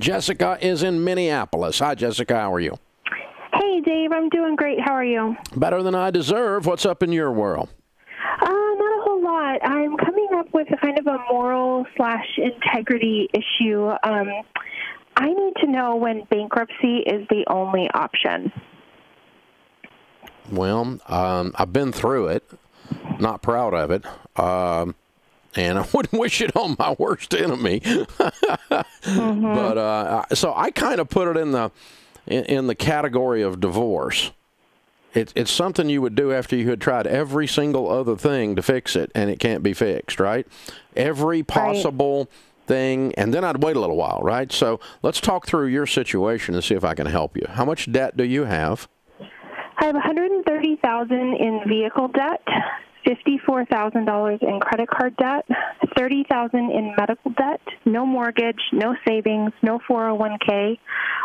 Jessica is in Minneapolis. Hi, Jessica. How are you? Hey, Dave. I'm doing great. How are you? Better than I deserve. What's up in your world? Not a whole lot. I'm coming up with a kind of a moral/integrity issue. I need to know when bankruptcy is the only option. Well, I've been through it. Not proud of it. And I wouldn't wish it on my worst enemy. But so I kind of put it in the category of divorce. It's something you would do after you had tried every single other thing to fix it, and it can't be fixed, right? Every possible thing, and then I'd wait a little while, right? So let's talk through your situation and see if I can help you. How much debt do you have? I have $130,000 in vehicle debt, $54,000 in credit card debt, $30,000 in medical debt, no mortgage, no savings, no 401k.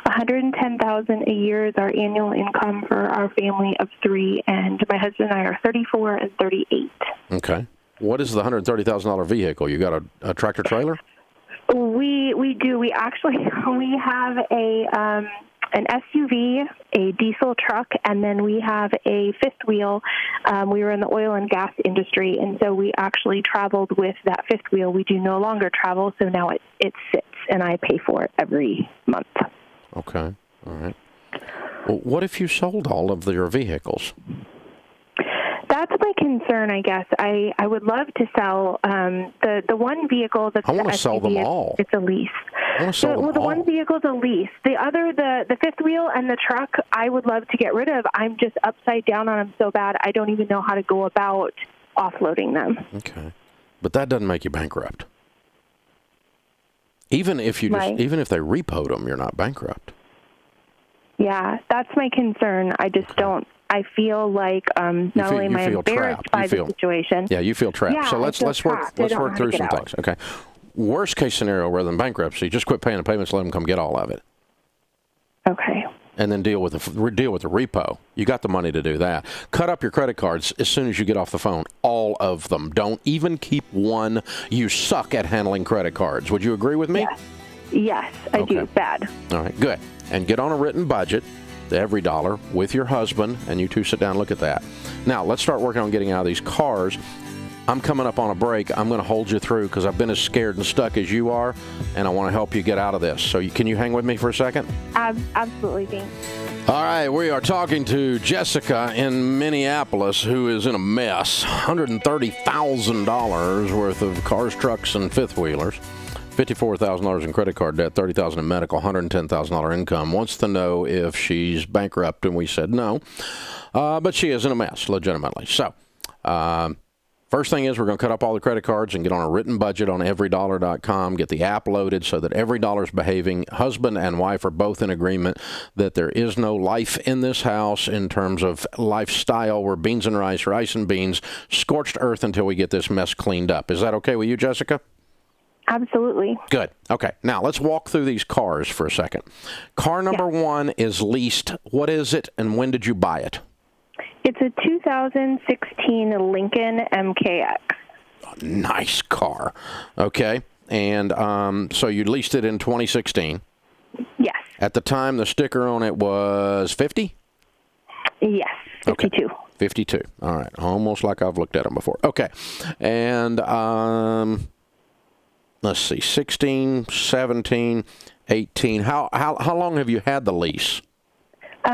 $110,000 a year is our annual income for our family of three, and my husband and I are 34 and 38. Okay. What is the $130,000 vehicle? You got a tractor trailer? We do. We have an SUV, a diesel truck, and then we have a fifth wheel. We were in the oil and gas industry, and so we actually traveled with that fifth wheel. We do no longer travel, so now it sits, and I pay for it every month. Okay. All right. Well, what if you sold all of your vehicles? That's my concern, I guess. I would love to sell the one vehicle that's I want to sell them all. It's a lease. I want to sell them all. The one vehicle's a lease. The fifth wheel and the truck, I would love to get rid of. I'm just upside down on them so bad, I don't even know how to go about offloading them. Okay, but that doesn't make you bankrupt. Even if they repoed them, you're not bankrupt. Yeah, that's my concern. I just don't. I feel like not only am I embarrassed by the situation. Yeah, you feel trapped. Yeah, so let's work through some things. Okay. Worst case scenario, rather than bankruptcy, just quit paying the payments, let them come get all of it. Okay. And then deal with the repo. You got the money to do that. Cut up your credit cards as soon as you get off the phone. All of them. Don't even keep one. You suck at handling credit cards. Would you agree with me? Yes, I do. Bad. All right, good. And get on a written budget, every dollar, with your husband, and you two sit down and look at that. Now, let's start working on getting out of these cars. I'm coming up on a break. I'm going to hold you through because I've been as scared and stuck as you are, and I want to help you get out of this. So can you hang with me for a second? Absolutely, thanks. All right, we are talking to Jessica in Minneapolis, who is in a mess. $130,000 worth of cars, trucks, and fifth wheelers. $54,000 in credit card debt, $30,000 in medical, $110,000 income. Wants to know if she's bankrupt, and we said no. But she is in a mess, legitimately. So, first thing is we're going to cut up all the credit cards and get on a written budget on everydollar.com, get the app loaded so that every dollar's behaving. Husband and wife are both in agreement that there is no life in this house in terms of lifestyle. We're beans and rice, rice and beans, scorched earth until we get this mess cleaned up. Is that okay with you, Jessica? Absolutely. Good. Okay. Now, let's walk through these cars for a second. Car number one is leased. What is it, and when did you buy it? It's a 2016 Lincoln MKX. Nice car. Okay. And so you leased it in 2016? Yes. At the time, the sticker on it was 50? Yes, 52. Okay. 52. All right. Almost like I've looked at them before. Okay. And let's see, 16, 17, 18. How long have you had the lease?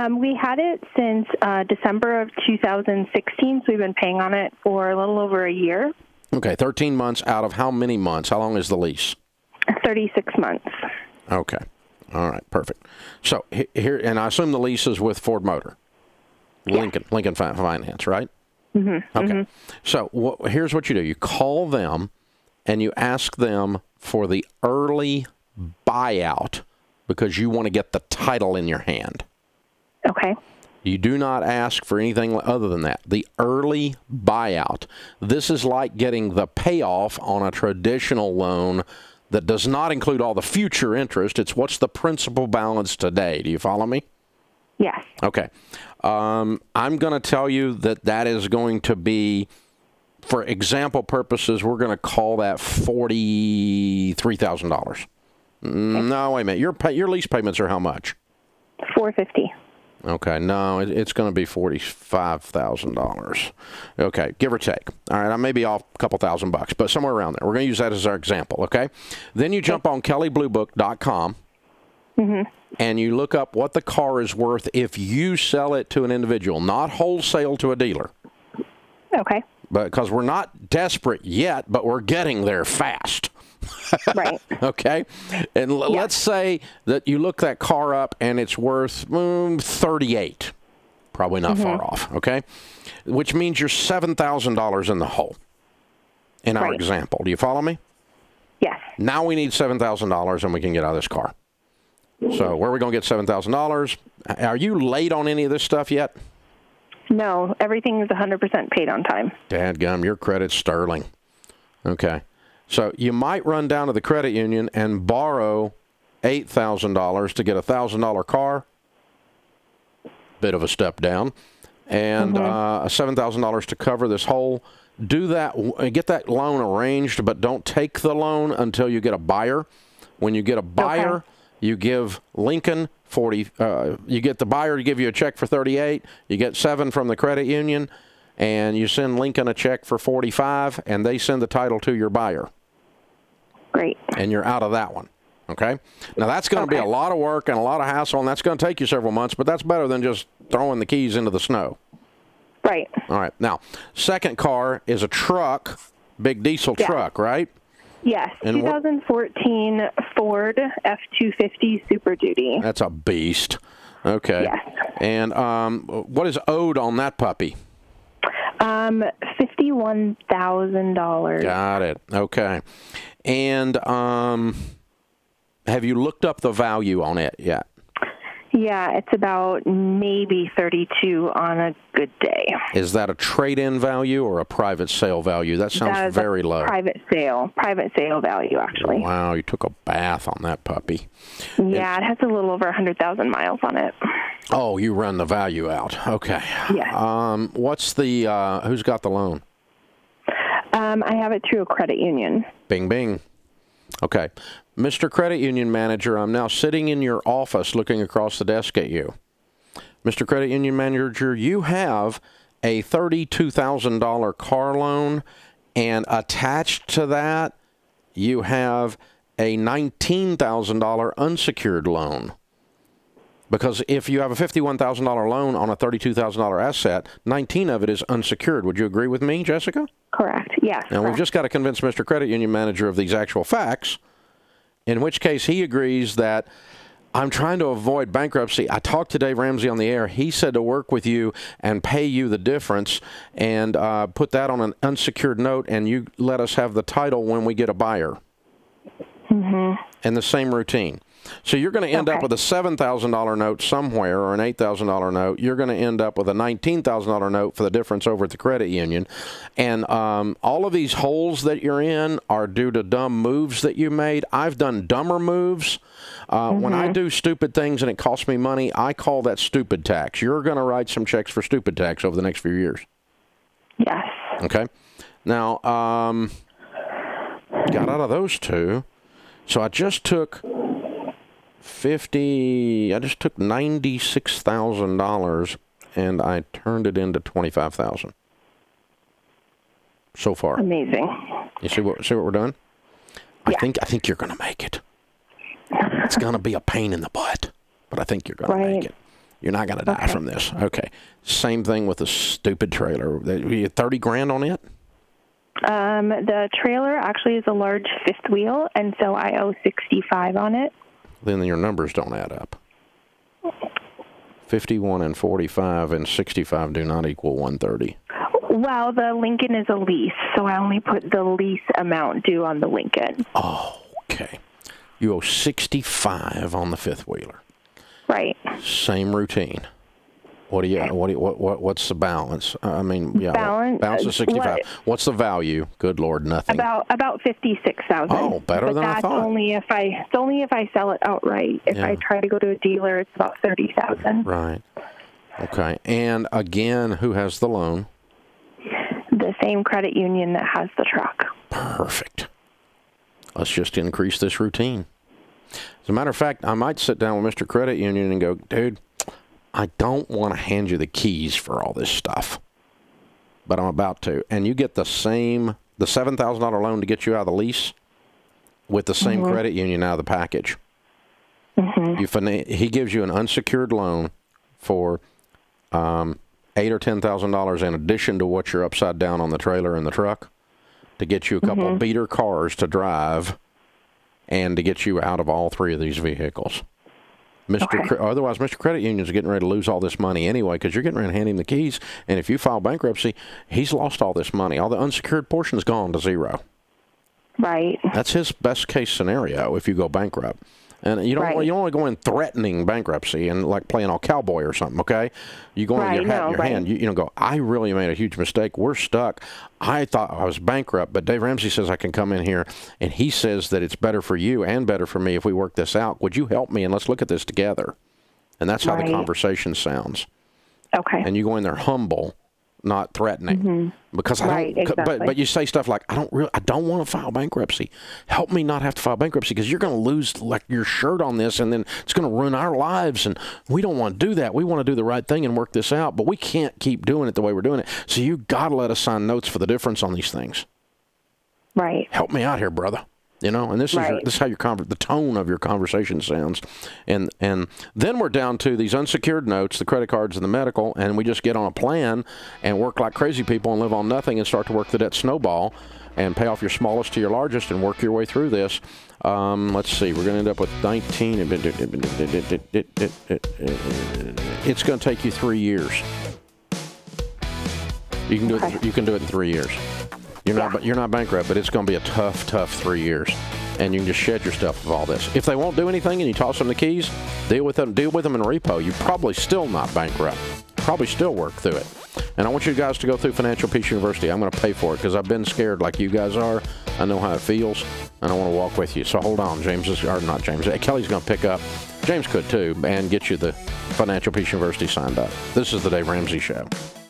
We had it since December of 2016, so we've been paying on it for a little over a year. Okay, 13 months out of how many months? How long is the lease? 36 months. Okay. All right, perfect. So here, and I assume the lease is with Ford Motor. Yes. Lincoln Finance, right? Mm-hmm. Okay. Mm-hmm. So here's what you do. You call them and you ask them for the early buyout because you want to get the title in your hand. Okay. You do not ask for anything other than that. The early buyout. This is like getting the payoff on a traditional loan that does not include all the future interest. It's what's the principal balance today. Do you follow me? Yes. Okay. I'm going to tell you that is going to be, for example purposes, we're going to call that $43,000. No, wait a minute. Your lease payments are how much? $450. Okay, no, it's going to be $45,000. Okay, give or take. All right, I may be off a couple $1,000, but somewhere around there. We're going to use that as our example, okay? Then you jump on kellybluebook.com, and you look up what the car is worth if you sell it to an individual, not wholesale to a dealer. Okay. Because we're not desperate yet, but we're getting there fast. Right. Okay. And let's say that you look that car up and it's worth 38. Probably not far off. Okay. Which means you're $7,000 in the hole in our example. Do you follow me? Yes. Now we need $7,000 and we can get out of this car. So where are we going to get $7,000? Are you late on any of this stuff yet? No, everything is 100% paid on time. Dadgum, your credit's sterling. Okay. So you might run down to the credit union and borrow $8,000 to get a $1,000 car. Bit of a step down. And $7,000 to cover this hole. Do that. Get that loan arranged, but don't take the loan until you get a buyer. When you get a buyer, you give Lincoln 40. You get the buyer to give you a check for 38. You get 7 from the credit union, and you send Lincoln a check for 45, and they send the title to your buyer. Great. And you're out of that one. Okay? Now, that's going to be a lot of work and a lot of hassle, and that's going to take you several months, but that's better than just throwing the keys into the snow. Right. All right. Now, second car is a truck, big diesel truck, right? Yes. And 2014 Ford F-250 Super Duty. That's a beast. Okay. Yes. And what is owed on that puppy? $51,000. Got it. Okay. And have you looked up the value on it yet? Yeah, it's about maybe 32 on a good day. Is that a trade-in value or a private sale value? That sounds very low. Private sale value, actually. Wow, you took a bath on that puppy. Yeah, it has a little over 100,000 miles on it. Oh, you run the value out. Okay. Yeah. What's the who's got the loan? I have it through a credit union. Bing, bing. Okay. Mr. Credit Union Manager, I'm now sitting in your office looking across the desk at you. Mr. Credit Union Manager, you have a $32,000 car loan, and attached to that, you have a $19,000 unsecured loan. Because if you have a $51,000 loan on a $32,000 asset, 19 of it is unsecured. Would you agree with me, Jessica? Correct. Yes. Now, we've just got to convince Mr. Credit Union Manager of these actual facts, in which case he agrees that I'm trying to avoid bankruptcy. I talked to Dave Ramsey on the air. He said to work with you and pay you the difference and put that on an unsecured note, and you let us have the title when we get a buyer. And the same routine. So you're going to end up with a $7,000 note somewhere, or an $8,000 note. You're going to end up with a $19,000 note for the difference over at the credit union. And all of these holes that you're in are due to dumb moves that you made. I've done dumber moves. When I do stupid things and it costs me money, I call that stupid tax. You're going to write some checks for stupid tax over the next few years. Yes. Okay. Now, got out of those two. So I just took $96,000 and I turned it into $25,000 so far. Amazing. You see what we're doing? Yeah. I think you're going to make it. It's going to be a pain in the butt, but I think you're going to make it. You're not going to die from this. Okay. Same thing with the stupid trailer. You had 30 grand on it? The trailer actually is a large fifth wheel, and so I owe 65 on it. Then your numbers don't add up. 51 and 45 and 65 do not equal 130. Well, the Lincoln is a lease, so I only put the lease amount due on the Lincoln. Oh, okay. You owe 65 on the fifth wheeler. Right. Same routine. What's the balance? Balance is 65. What's the value? Good Lord, nothing. About 56,000. Oh, better than I thought. It's only if I sell it outright. If I try to go to a dealer, it's about 30,000. Right. Okay. And again, who has the loan? The same credit union that has the truck. Perfect. Let's just increase this routine. As a matter of fact, I might sit down with Mr. Credit Union and go, dude, I don't want to hand you the keys for all this stuff, but I'm about to. And you get the $7,000 loan to get you out of the lease with the same credit union out of the package. He gives you an unsecured loan for $8,000 or $10,000 in addition to what you're upside down on the trailer and the truck to get you a couple of beater cars to drive and to get you out of all three of these vehicles. Otherwise, Mr. Credit Union's getting ready to lose all this money anyway because you're getting ready to hand him the keys, and if you file bankruptcy, he's lost all this money. All the unsecured portion's gone to zero. Right. That's his best case scenario if you go bankrupt. And you don't want to go in threatening bankruptcy and like playing all cowboy or something, okay? You go in with your hat in your hand. You go, I really made a huge mistake. We're stuck. I thought I was bankrupt, but Dave Ramsey says I can come in here, and he says that it's better for you and better for me if we work this out. Would you help me, and let's look at this together? And that's how the conversation sounds. Okay. And you go in there humble, not threatening, because I don't. But you say stuff like, I don't want to file bankruptcy. Help me not have to file bankruptcy because you're going to lose like your shirt on this, and then it's going to ruin our lives. And we don't want to do that. We want to do the right thing and work this out, but we can't keep doing it the way we're doing it. So you got to let us sign notes for the difference on these things. Right. Help me out here, brother. You know, and this is how the tone of your conversation sounds, and then we're down to these unsecured notes, the credit cards, and the medical, and we just get on a plan and work like crazy people and live on nothing and start to work the debt snowball, and pay off your smallest to your largest and work your way through this. Let's see, we're going to end up with 19. It's going to take you 3 years. You can do it. You can do it in 3 years. You're not bankrupt, but it's going to be a tough 3 years, and you can just shed your stuff of all this. If they won't do anything and you toss them the keys, deal with them in repo. You're probably still not bankrupt. Probably still work through it. And I want you guys to go through Financial Peace University. I'm going to pay for it because I've been scared like you guys are. I know how it feels, and I want to walk with you. So hold on, Kelly's going to pick up. James could too, and get you the Financial Peace University signed up. This is the Dave Ramsey Show.